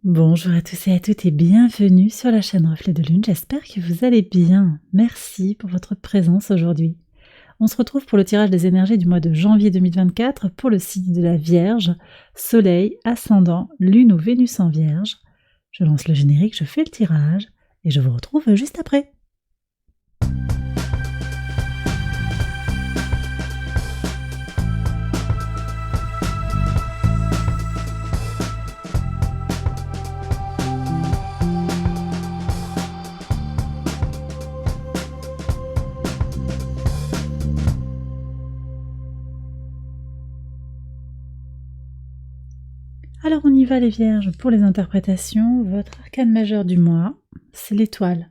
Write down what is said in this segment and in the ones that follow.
Bonjour à tous et à toutes et bienvenue sur la chaîne Reflet de Lune, j'espère que vous allez bien. Merci pour votre présence aujourd'hui. On se retrouve pour le tirage des énergies du mois de janvier 2024 pour le signe de la Vierge, Soleil, Ascendant, Lune ou Vénus en Vierge. Je lance le générique, je fais le tirage et je vous retrouve juste après. Alors on y va les Vierges pour les interprétations. Votre arcane majeur du mois, c'est l'étoile.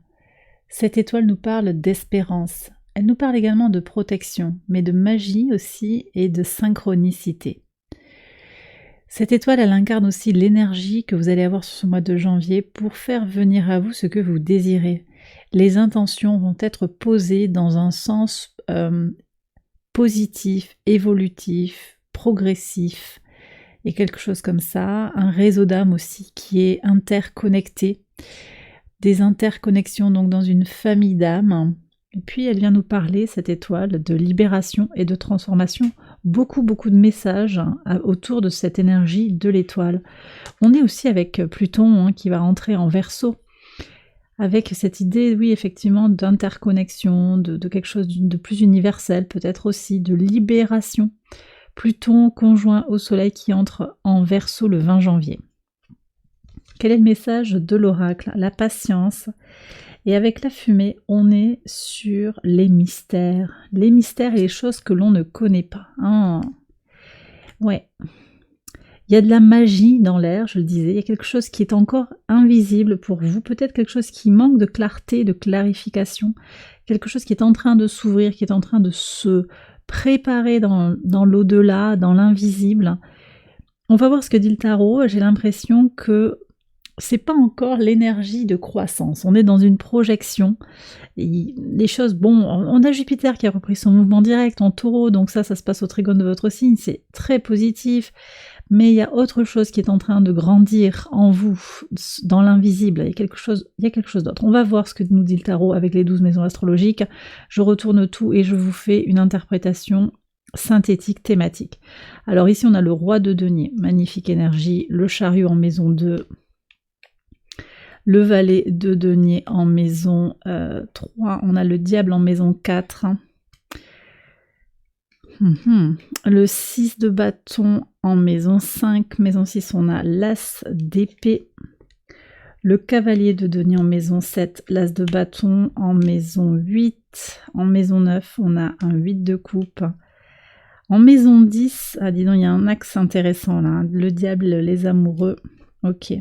Cette étoile nous parle d'espérance. Elle nous parle également de protection, mais de magie aussi et de synchronicité. Cette étoile, elle incarne aussi l'énergie que vous allez avoir sur ce mois de janvier pour faire venir à vous ce que vous désirez. Les intentions vont être posées dans un sens positif, évolutif, progressif, et quelque chose comme ça. Un réseau d'âmes aussi qui est interconnecté. Des interconnexions donc dans une famille d'âmes. Et puis elle vient nous parler, cette étoile, de libération et de transformation. Beaucoup de messages autour de cette énergie de l'étoile. On est aussi avec Pluton qui va rentrer en Verseau, avec cette idée, oui, effectivement, d'interconnexion, de quelque chose de plus universel, peut-être aussi de libération. Pluton conjoint au Soleil qui entre en Verseau le 20 janvier. Quel est le message de l'oracle? La patience. Et avec la fumée, on est sur les mystères. Les mystères et les choses que l'on ne connaît pas. Ouais. Il y a de la magie dans l'air, je le disais. Il y a quelque chose qui est encore invisible pour vous. Peut-être quelque chose qui manque de clarté, de clarification. Quelque chose qui est en train de s'ouvrir, qui est en train de se préparer dans l'au-delà, dans l'invisible. On va voir ce que dit le tarot. J'ai l'impression que c'est pas encore l'énergie de croissance. On est dans une projection. Et les choses, bon, on a Jupiter qui a repris son mouvement direct en Taureau, donc ça se passe au trigone de votre signe, c'est très positif. Mais il y a autre chose qui est en train de grandir en vous, dans l'invisible. Il y a quelque chose d'autre. On va voir ce que nous dit le tarot avec les 12 maisons astrologiques. Je retourne tout et je vous fais une interprétation synthétique, thématique. Alors ici, on a le roi de denier, magnifique énergie, le chariot en maison 2, le valet de denier en maison 3, on a le diable en maison 4, le 6 de bâton en maison 5, maison 6 on a l'as d'épée, le cavalier de denier en maison 7, l'as de bâton en maison 8, en maison 9 on a un 8 de coupe, en maison 10, dis donc il y a un axe intéressant là, le diable, les amoureux, ok.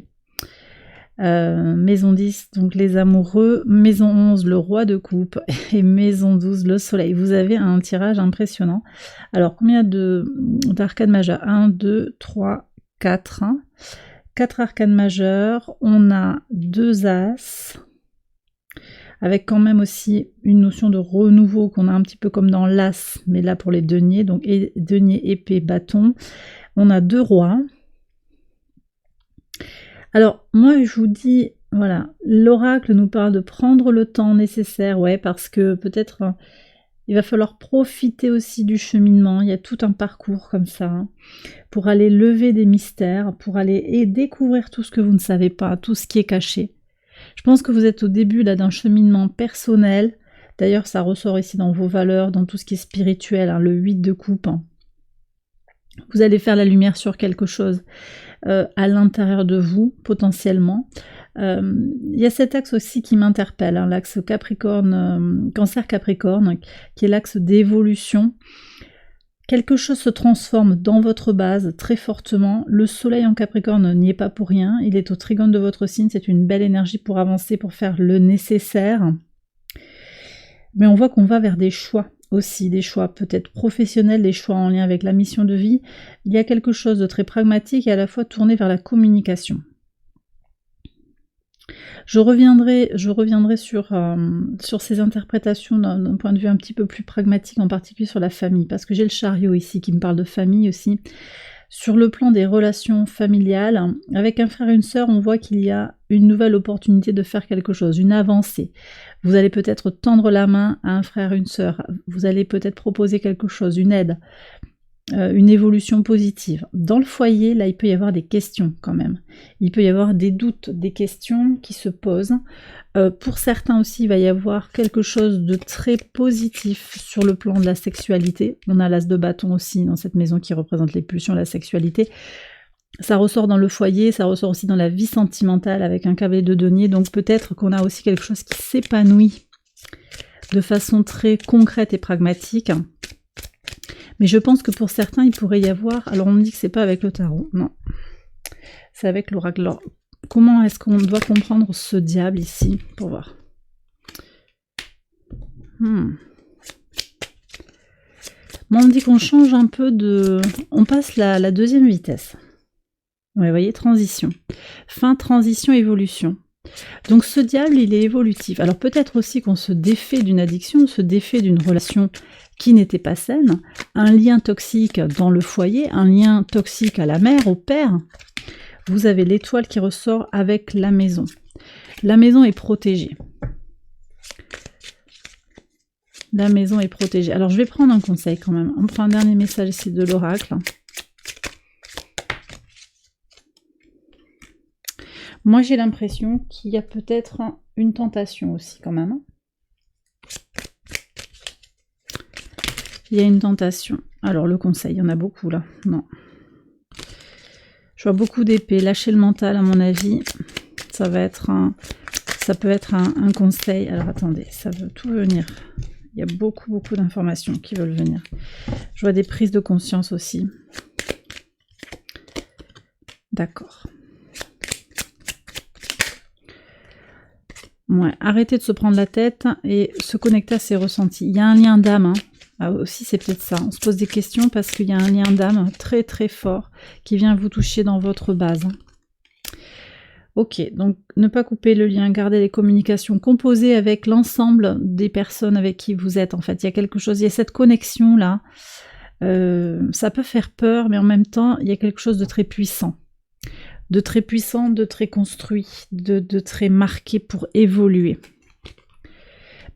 Maison 10, donc les amoureux, maison 11, le roi de coupe, et maison 12, le soleil. Vous avez un tirage impressionnant. Alors, combien d'arcanes majeures? 1, 2, 3, 4. 4 arcanes majeures. On a 2 as, avec quand même aussi une notion de renouveau qu'on a un petit peu comme dans l'as, mais là pour les deniers, donc denier, épée, bâton. On a 2 rois. Alors, moi, je vous dis, voilà, l'oracle nous parle de prendre le temps nécessaire, ouais, parce que peut-être il va falloir profiter aussi du cheminement. Il y a tout un parcours comme ça, pour aller lever des mystères, pour aller et découvrir tout ce que vous ne savez pas, tout ce qui est caché. Je pense que vous êtes au début là d'un cheminement personnel. D'ailleurs, ça ressort ici dans vos valeurs, dans tout ce qui est spirituel, le 8 de coupe. Vous allez faire la lumière sur quelque chose à l'intérieur de vous, potentiellement. Il y a cet axe aussi qui m'interpelle, l'axe Capricorne, Cancer-Capricorne, qui est l'axe d'évolution. Quelque chose se transforme dans votre base très fortement. Le soleil en Capricorne n'y est pas pour rien. Il est au trigone de votre signe. C'est une belle énergie pour avancer, pour faire le nécessaire. Mais on voit qu'on va vers des choix aussi, des choix peut-être professionnels, des choix en lien avec la mission de vie. Il y a quelque chose de très pragmatique et à la fois tourné vers la communication. Je reviendrai sur ces interprétations d'un point de vue un petit peu plus pragmatique, en particulier sur la famille, parce que j'ai le chariot ici qui me parle de famille aussi. Sur le plan des relations familiales, avec un frère et une sœur, on voit qu'il y a une nouvelle opportunité de faire quelque chose, une avancée. Vous allez peut-être tendre la main à un frère et une sœur, vous allez peut-être proposer quelque chose, une aide, une évolution positive. Dans le foyer, là, il peut y avoir des questions quand même. Il peut y avoir des doutes, des questions qui se posent. Pour certains aussi, il va y avoir quelque chose de très positif sur le plan de la sexualité. On a l'as de bâton aussi dans cette maison qui représente les pulsions, la sexualité. Ça ressort dans le foyer, ça ressort aussi dans la vie sentimentale avec un cavalier de denier. Donc peut-être qu'on a aussi quelque chose qui s'épanouit de façon très concrète et pragmatique. Mais je pense que pour certains, il pourrait y avoir... Alors on me dit que c'est pas avec le tarot, non. C'est avec l'oracle. Alors, comment est-ce qu'on doit comprendre ce diable ici, pour voir. Moi, on me dit qu'on change un peu de... On passe la deuxième vitesse. Ouais, vous voyez, transition. Fin, transition, évolution. Donc ce diable, il est évolutif. Alors peut-être aussi qu'on se défait d'une addiction, on se défait d'une relation qui n'était pas saine, un lien toxique dans le foyer, un lien toxique à la mère, au père. Vous avez l'étoile qui ressort avec la maison. La maison est protégée. La maison est protégée. Alors je vais prendre un conseil quand même. On prend un dernier message ici de l'oracle. Moi j'ai l'impression qu'il y a peut-être une tentation aussi quand même. Il y a une tentation. Alors le conseil, il y en a beaucoup là. Non. Je vois beaucoup d'épées. Lâcher le mental à mon avis. Ça peut être un conseil. Alors attendez, ça veut tout venir. Il y a beaucoup d'informations qui veulent venir. Je vois des prises de conscience aussi. D'accord. Ouais, arrêtez de se prendre la tête et se connecter à ses ressentis. Il y a un lien d'âme. Ah, aussi, c'est peut-être ça. On se pose des questions parce qu'il y a un lien d'âme très fort qui vient vous toucher dans votre base. Ok, donc ne pas couper le lien, garder les communications, composer avec l'ensemble des personnes avec qui vous êtes. En fait, il y a quelque chose, il y a cette connexion-là. Ça peut faire peur, mais en même temps, il y a quelque chose de très puissant. De très construit, de très marqué pour évoluer.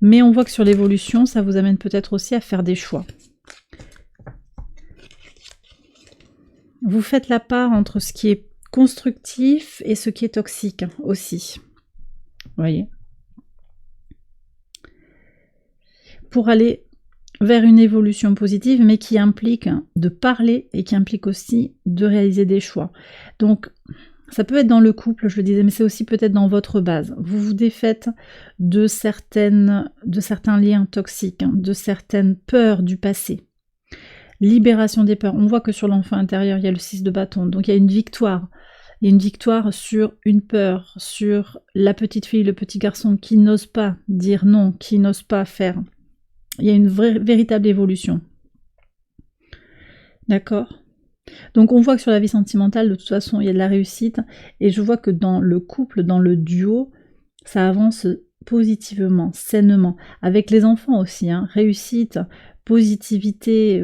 Mais on voit que sur l'évolution, ça vous amène peut-être aussi à faire des choix. Vous faites la part entre ce qui est constructif et ce qui est toxique aussi. Vous voyez ? Pour aller vers une évolution positive, mais qui implique de parler et qui implique aussi de réaliser des choix. Donc, ça peut être dans le couple, je le disais, mais c'est aussi peut-être dans votre base. Vous vous défaites de certains liens toxiques, de certaines peurs du passé. Libération des peurs. On voit que sur l'enfant intérieur, il y a le 6 de bâton. Donc il y a une victoire. Il y a une victoire sur une peur, sur la petite fille, le petit garçon qui n'ose pas dire non, qui n'ose pas faire. Il y a une véritable évolution. D'accord ? Donc on voit que sur la vie sentimentale, de toute façon, il y a de la réussite. Et je vois que dans le couple, dans le duo, ça avance positivement, sainement. Avec les enfants aussi, hein, réussite, positivité.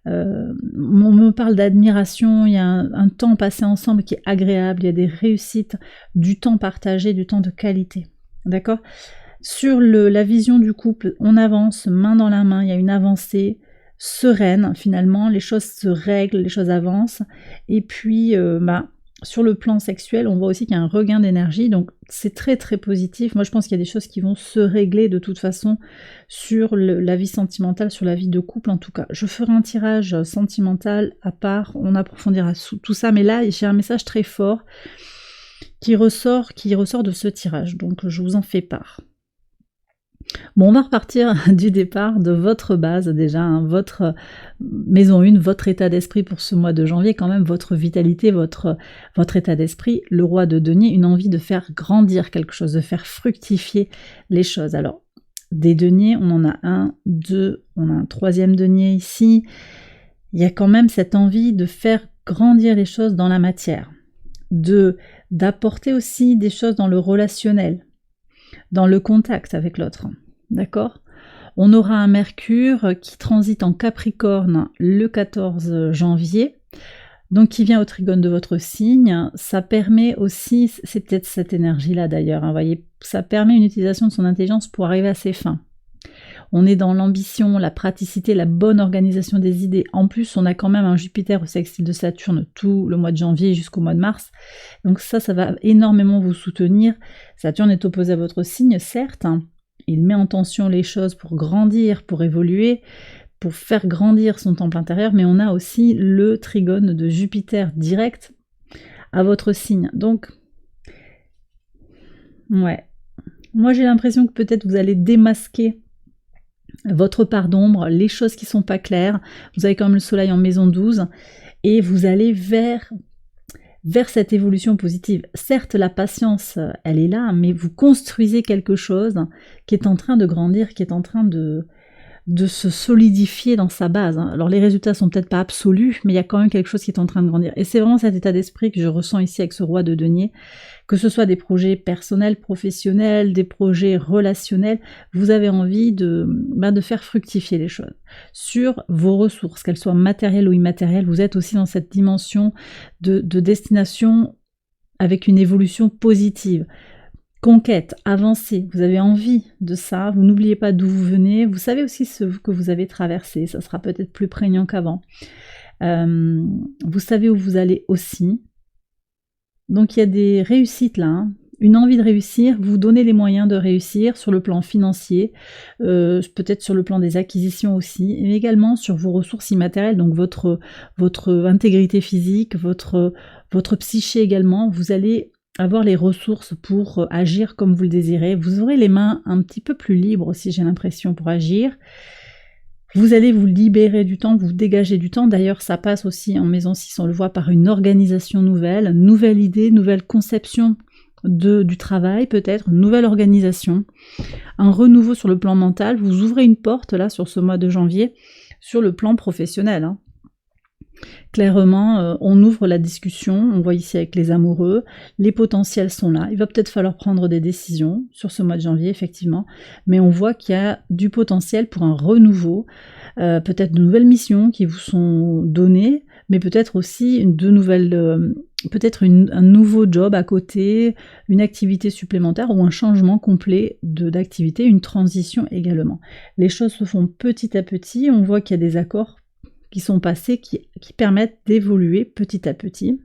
On me parle d'admiration, il y a un temps passé ensemble qui est agréable, il y a des réussites, du temps partagé, du temps de qualité. D'accord ? Sur la vision du couple, on avance main dans la main, il y a une avancée sereine finalement, les choses se règlent, les choses avancent, et puis sur le plan sexuel, on voit aussi qu'il y a un regain d'énergie, donc c'est très positif. Moi je pense qu'il y a des choses qui vont se régler de toute façon sur la vie sentimentale, sur la vie de couple en tout cas. Je ferai un tirage sentimental à part, on approfondira tout ça, mais là j'ai un message très fort qui ressort de ce tirage, donc je vous en fais part. Bon, on va repartir du départ de votre base déjà, hein, votre maison 1, votre état d'esprit pour ce mois de janvier, quand même votre vitalité, votre état d'esprit, le roi de denier, une envie de faire grandir quelque chose, de faire fructifier les choses. Alors, des deniers, on en a un, deux, on a un troisième denier ici. Il y a quand même cette envie de faire grandir les choses dans la matière, d'apporter aussi des choses dans le relationnel, dans le contact avec l'autre, d'accord ? On aura un Mercure qui transite en Capricorne le 14 janvier. Donc qui vient au trigone de votre signe, ça permet aussi, c'est peut-être cette énergie-là d'ailleurs, hein, voyez, ça permet une utilisation de son intelligence pour arriver à ses fins. On est dans l'ambition, la praticité, la bonne organisation des idées. En plus, on a quand même un Jupiter au sextile de Saturne tout le mois de janvier jusqu'au mois de mars. Donc ça va énormément vous soutenir. Saturne est opposé à votre signe, certes. Hein. Il met en tension les choses pour grandir, pour évoluer, pour faire grandir son temple intérieur. Mais on a aussi le trigone de Jupiter direct à votre signe. Donc, ouais. Moi, j'ai l'impression que peut-être vous allez démasquer votre part d'ombre, les choses qui sont pas claires. Vous avez quand même le soleil en maison 12 et vous allez vers cette évolution positive. Certes, la patience, elle est là, mais vous construisez quelque chose qui est en train de grandir, qui est en train de se solidifier dans sa base. Alors les résultats sont peut-être pas absolus, mais il y a quand même quelque chose qui est en train de grandir. Et c'est vraiment cet état d'esprit que je ressens ici avec ce roi de denier, que ce soit des projets personnels, professionnels, des projets relationnels, vous avez envie de faire fructifier les choses. Sur vos ressources, qu'elles soient matérielles ou immatérielles, vous êtes aussi dans cette dimension de destination avec une évolution positive. Conquête, avancée, vous avez envie de ça, vous n'oubliez pas d'où vous venez, vous savez aussi ce que vous avez traversé, ça sera peut-être plus prégnant qu'avant. Vous savez où vous allez aussi. Donc il y a des réussites là, hein. Une envie de réussir, vous donnez les moyens de réussir sur le plan financier, peut-être sur le plan des acquisitions aussi, mais également sur vos ressources immatérielles, donc votre intégrité physique, votre psyché également, vous allez avoir les ressources pour agir comme vous le désirez. Vous aurez les mains un petit peu plus libres aussi, j'ai l'impression, pour agir. Vous allez vous libérer du temps, vous dégager du temps. D'ailleurs, ça passe aussi en maison 6, on le voit, par une organisation nouvelle, nouvelle idée, nouvelle conception du travail peut-être, nouvelle organisation, un renouveau sur le plan mental. Vous ouvrez une porte là sur ce mois de janvier sur le plan professionnel, hein. Clairement, on ouvre la discussion, on voit ici avec les amoureux, les potentiels sont là, il va peut-être falloir prendre des décisions sur ce mois de janvier, effectivement, mais on voit qu'il y a du potentiel pour un renouveau, peut-être de nouvelles missions qui vous sont données, mais peut-être aussi de nouvelles, peut-être un nouveau job à côté, une activité supplémentaire ou un changement complet d'activité, une transition également. Les choses se font petit à petit, on voit qu'il y a des accords qui sont passés, qui permettent d'évoluer petit à petit.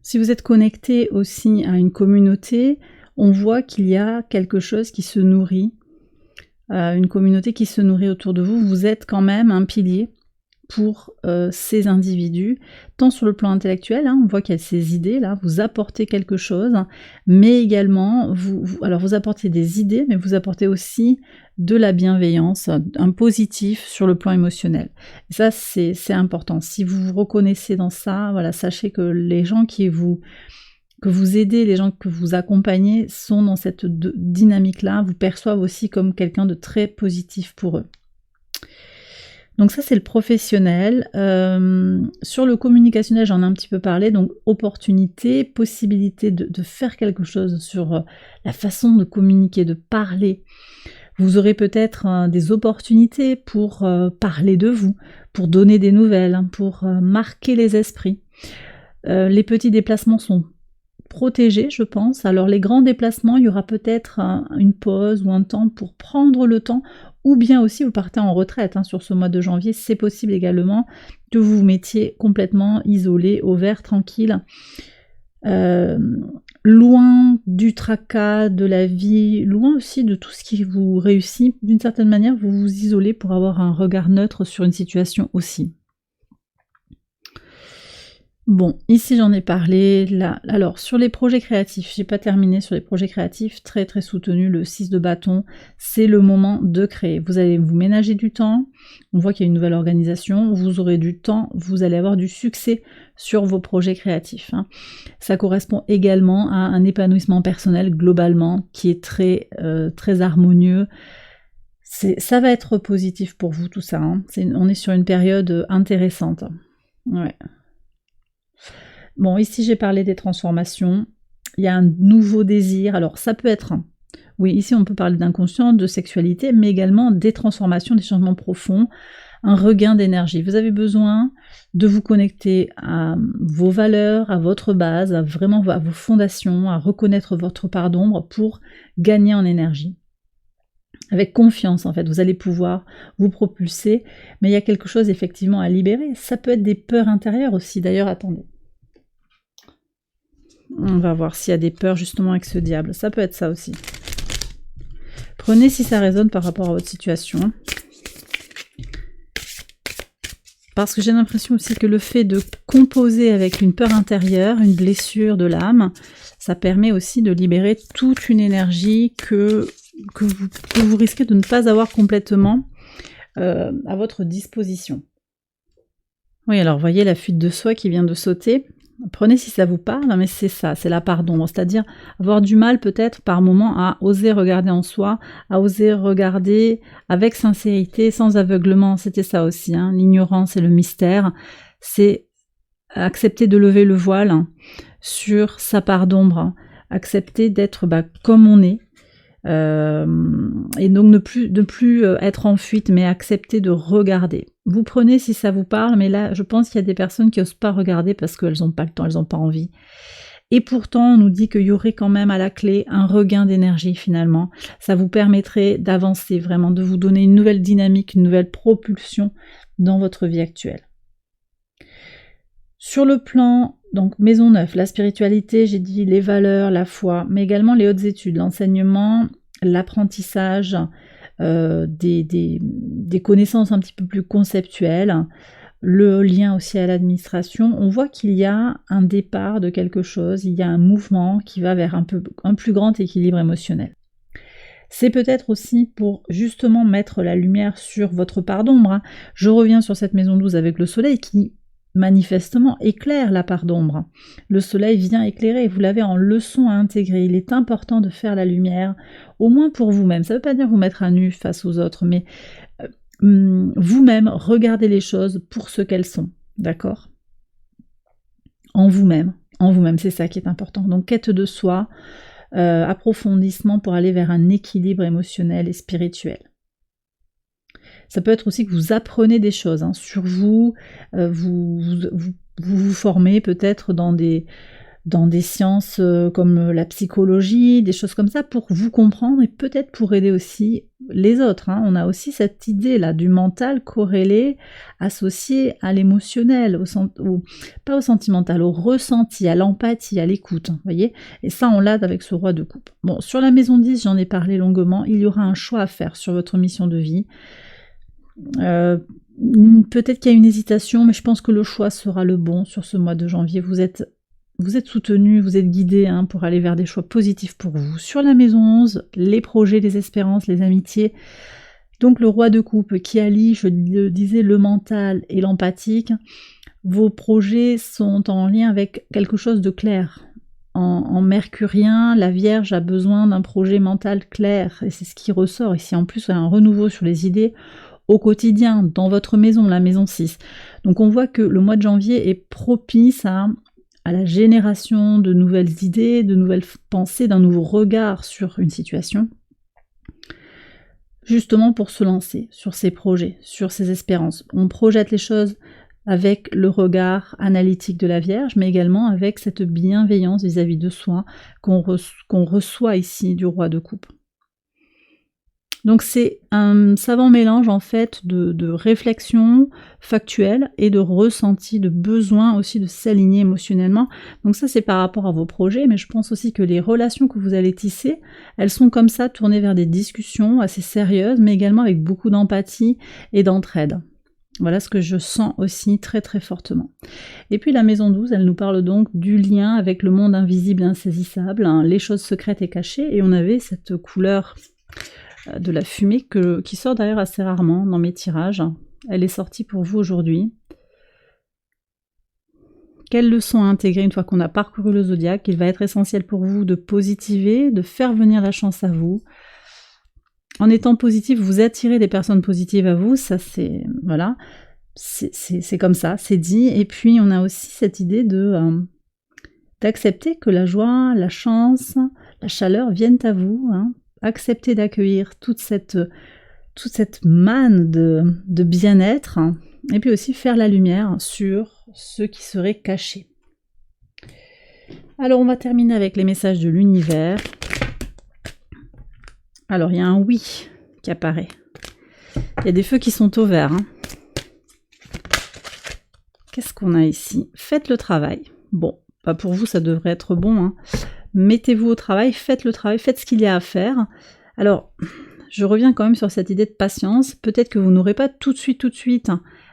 Si vous êtes connecté aussi à une communauté, on voit qu'il y a quelque chose qui se nourrit, une communauté qui se nourrit autour de vous. Vous êtes quand même un pilier pour ces individus, tant sur le plan intellectuel, hein, on voit qu'il y a ces idées là, vous apportez quelque chose, mais également vous apportez des idées, mais vous apportez aussi de la bienveillance, un positif sur le plan émotionnel. Et ça c'est important. Si vous vous reconnaissez dans ça, voilà, sachez que les gens que vous aidez, les gens que vous accompagnez sont dans cette dynamique-là, vous perçoivent aussi comme quelqu'un de très positif pour eux. Donc ça c'est le professionnel. Sur le communicationnel, j'en ai un petit peu parlé, donc opportunité, possibilité de faire quelque chose sur la façon de communiquer, de parler. Vous aurez peut-être des opportunités pour parler de vous, pour donner des nouvelles, hein, pour marquer les esprits. Les petits déplacements sont protégés, je pense. Alors les grands déplacements, il y aura peut-être une pause ou un temps pour prendre le temps, ou bien aussi vous partez en retraite, hein, sur ce mois de janvier, c'est possible également que vous vous mettiez complètement isolé, au vert, tranquille, loin du tracas de la vie, loin aussi de tout ce qui vous réussit. D'une certaine manière, vous vous isolez pour avoir un regard neutre sur une situation aussi. Bon, ici j'en ai parlé, là, alors sur les projets créatifs, j'ai pas terminé sur les projets créatifs, très très soutenu, le 6 de bâton, c'est le moment de créer. Vous allez vous ménager du temps, on voit qu'il y a une nouvelle organisation, vous aurez du temps, vous allez avoir du succès sur vos projets créatifs, hein. Ça correspond également à un épanouissement personnel globalement qui est très, très harmonieux. Ça va être positif pour vous tout ça, hein. On est sur une période intéressante. Ouais. Bon, ici j'ai parlé des transformations, il y a un nouveau désir, alors ça peut être, oui, ici on peut parler d'inconscient, de sexualité, mais également des transformations, des changements profonds, un regain d'énergie. Vous avez besoin de vous connecter à vos valeurs, à votre base, à vos fondations, à reconnaître votre part d'ombre pour gagner en énergie. Avec confiance, en fait, vous allez pouvoir vous propulser, mais il y a quelque chose effectivement à libérer. Ça peut être des peurs intérieures aussi. D'ailleurs, attendez. On va voir s'il y a des peurs justement avec ce diable. Ça peut être ça aussi. Prenez si ça résonne par rapport à votre situation. Parce que j'ai l'impression aussi que le fait de composer avec une peur intérieure, une blessure de l'âme, ça permet aussi de libérer toute une énergie que vous risquez de ne pas avoir complètement à votre disposition. Oui, alors voyez la fuite de soi qui vient de sauter. Prenez si ça vous parle, mais c'est ça, c'est la part d'ombre, c'est-à-dire avoir du mal peut-être par moment à oser regarder en soi, à oser regarder avec sincérité, sans aveuglement, c'était ça aussi, hein, l'ignorance et le mystère, c'est accepter de lever le voile sur sa part d'ombre, accepter d'être comme on est, et donc ne plus être en fuite, mais accepter de regarder. Vous prenez si ça vous parle, mais là, je pense qu'il y a des personnes qui n'osent pas regarder parce qu'elles n'ont pas le temps, elles n'ont pas envie. Et pourtant, on nous dit qu'il y aurait quand même à la clé un regain d'énergie finalement. Ça vous permettrait d'avancer vraiment, de vous donner une nouvelle dynamique, une nouvelle propulsion dans votre vie actuelle. Sur le plan, donc Maison 9, la spiritualité, j'ai dit les valeurs, la foi, mais également les hautes études, l'enseignement, l'apprentissage, des connaissances un petit peu plus conceptuelles, le lien aussi à l'administration, on voit qu'il y a un départ de quelque chose, il y a un mouvement qui va vers un plus grand équilibre émotionnel. C'est peut-être aussi pour justement mettre la lumière sur votre part d'ombre. Hein. Je reviens sur cette maison 12 avec le soleil qui manifestement éclaire la part d'ombre. Le soleil vient éclairer, vous l'avez en leçon à intégrer. Il est important de faire la lumière, au moins pour vous-même. Ça ne veut pas dire vous mettre à nu face aux autres, mais vous-même, regardez les choses pour ce qu'elles sont, d'accord ? En vous-même, c'est ça qui est important. Donc quête de soi, approfondissement pour aller vers un équilibre émotionnel et spirituel. Ça peut être aussi que vous apprenez des choses sur vous, vous formez peut-être dans des sciences comme la psychologie, des choses comme ça, pour vous comprendre et peut-être pour aider aussi les autres. On a aussi cette idée-là du mental corrélé, associé à l'émotionnel, pas au sentimental, au ressenti, à l'empathie, à l'écoute, voyez. Et ça, on l'a avec ce roi de coupe. Bon, sur la maison 10, j'en ai parlé longuement, il y aura un choix à faire sur votre mission de vie. Peut-être qu'il y a une hésitation, mais je pense que le choix sera le bon sur ce mois de janvier. Vous êtes soutenu, vous êtes guidé pour aller vers des choix positifs pour vous. Sur la maison 11, les projets, les espérances, les amitiés. Donc le roi de coupe qui allie, je le disais, le mental et l'empathique. Vos projets sont en lien avec quelque chose de clair. En mercurien, la Vierge a besoin d'un projet mental clair. Et c'est ce qui ressort ici. En plus, il y a un renouveau sur les idées au quotidien, dans votre maison, la maison 6. Donc on voit que le mois de janvier est propice à la génération de nouvelles idées, de nouvelles pensées, d'un nouveau regard sur une situation, justement pour se lancer sur ses projets, sur ses espérances. On projette les choses avec le regard analytique de la Vierge, mais également avec cette bienveillance vis-à-vis de soi qu'on reçoit ici du roi de coupe. Donc c'est un savant mélange en fait de réflexion factuelle et de ressenti, de besoin aussi de s'aligner émotionnellement. Donc ça c'est par rapport à vos projets, mais je pense aussi que les relations que vous allez tisser, elles sont comme ça tournées vers des discussions assez sérieuses, mais également avec beaucoup d'empathie et d'entraide. Voilà ce que je sens aussi très très fortement. Et puis la maison 12, elle nous parle donc du lien avec le monde invisible et insaisissable, les choses secrètes et cachées, et on avait cette couleur de la fumée qui sort d'ailleurs assez rarement dans mes tirages. Elle est sortie pour vous aujourd'hui. Quelles leçons à intégrer une fois qu'on a parcouru le zodiaque? Il va être essentiel pour vous de positiver, de faire venir la chance à vous. En étant positif, vous attirez des personnes positives à vous, ça c'est... voilà, c'est comme ça, c'est dit. Et puis on a aussi cette idée d'accepter que la joie, la chance, la chaleur viennent à vous, Acceptez d'accueillir toute cette toute cette manne de bien-être, hein, et puis aussi faire la lumière sur ce qui serait caché. Alors on va terminer avec les messages de l'univers. Alors il y a un oui qui apparaît. Il y a des feux qui sont au vert. Hein. Qu'est-ce qu'on a ici? Faites le travail. Bon, pas pour vous, ça devrait être bon. Hein. Mettez-vous au travail, faites le travail, faites ce qu'il y a à faire. Alors, je reviens quand même sur cette idée de patience. Peut-être que vous n'aurez pas tout de suite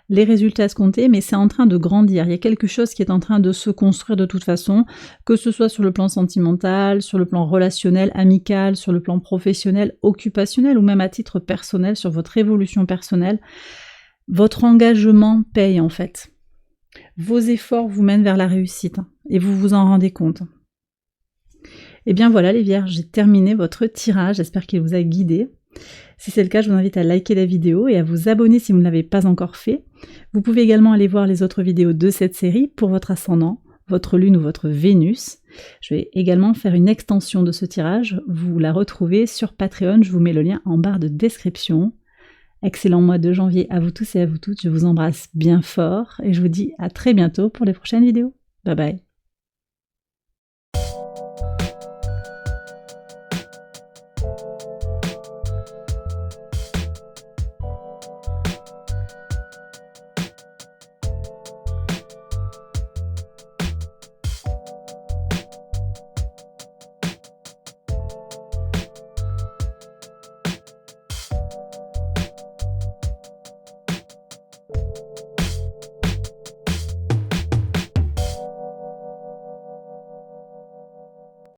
les résultats escomptés, mais c'est en train de grandir. Il y a quelque chose qui est en train de se construire de toute façon, que ce soit sur le plan sentimental, sur le plan relationnel, amical, sur le plan professionnel, occupationnel, ou même à titre personnel, sur votre évolution personnelle. Votre engagement paye en fait. Vos efforts vous mènent vers la réussite, et vous vous en rendez compte. Et bien voilà les Vierges, j'ai terminé votre tirage, j'espère qu'il vous a guidé. Si c'est le cas, je vous invite à liker la vidéo et à vous abonner si vous ne l'avez pas encore fait. Vous pouvez également aller voir les autres vidéos de cette série pour votre ascendant, votre lune ou votre Vénus. Je vais également faire une extension de ce tirage, vous la retrouvez sur Patreon, je vous mets le lien en barre de description. Excellent mois de janvier à vous tous et à vous toutes, je vous embrasse bien fort et je vous dis à très bientôt pour les prochaines vidéos. Bye bye.